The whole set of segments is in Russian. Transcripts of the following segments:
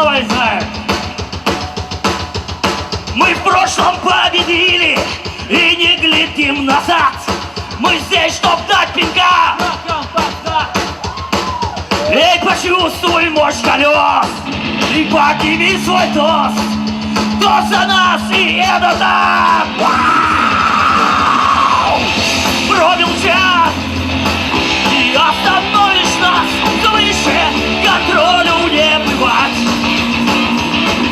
давай знают. Мы в прошлом победили и не глядим назад. Мы здесь, чтоб дать пинка. Эй, почувствуй мощь колес и подними свой тост. Тост за нас, и это так. Пробил час, и остановишь нас. Свыше контролю не бывать.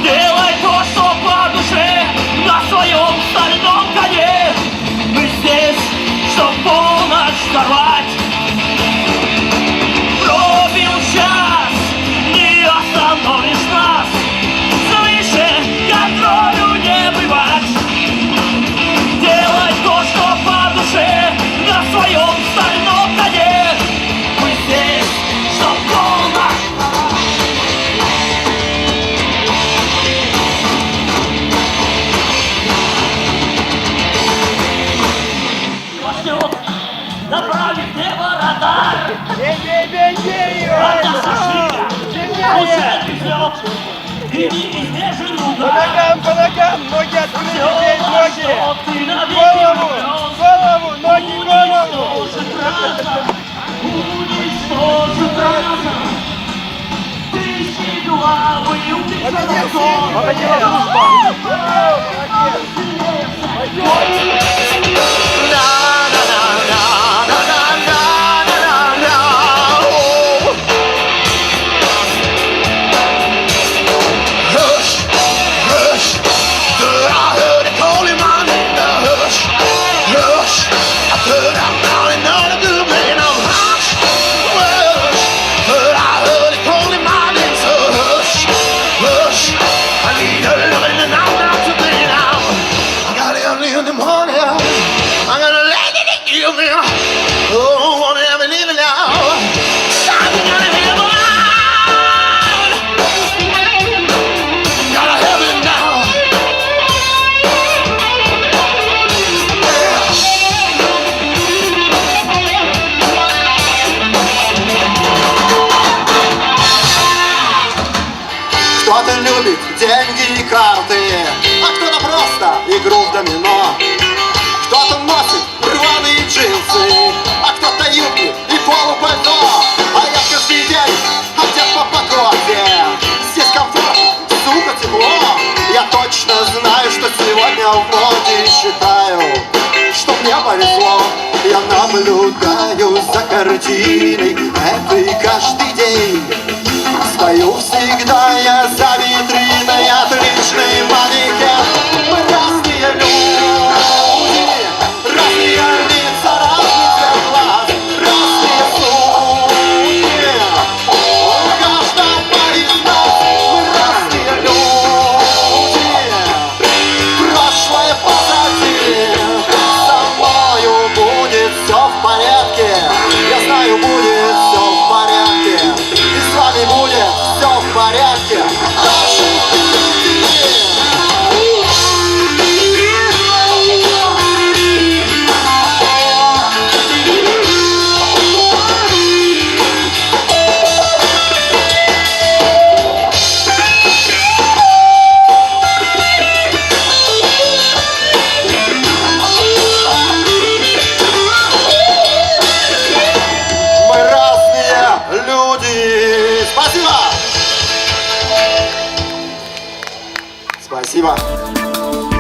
Делай то, что по душе, на своем стальном коне. Мы здесь, чтоб полночь взорвать. Пробил час, не остановишь нас. Свыше контролю не бывать. Делай то, что по душе, на своем стальном коне. Мы здесь, чтоб полночь. Направить небо радар. Одна сошибка, уже везет. И не избежен удар. По ногам, ноги открыты, здесь ноги. Голову, ноги, голову. Уничтожит разум. Тысячи главы убить Кто-то любит деньги и карты, а кто-то просто игру в домино. Кто-то носит рваные джинсы, а кто-то юбки и полупальто. А я каждый день одет по погоде. Здесь комфортно, сука, тепло. Я точно знаю, что сегодня в моде. Считаю, что мне повезло. Я наблюдаю за картиной этой каждый день. Стою всегда я за витриной, отличный манекен. Мы разные люди, разные лица, разный цвет глаз, разные судьбы. У каждого из нас мы разные люди. Прошлое позади, со мною будет все в порядке. Я знаю, будет все в порядке. И с вами будет все в порядке. Даже мы разные люди. Спасибо. Спасибо.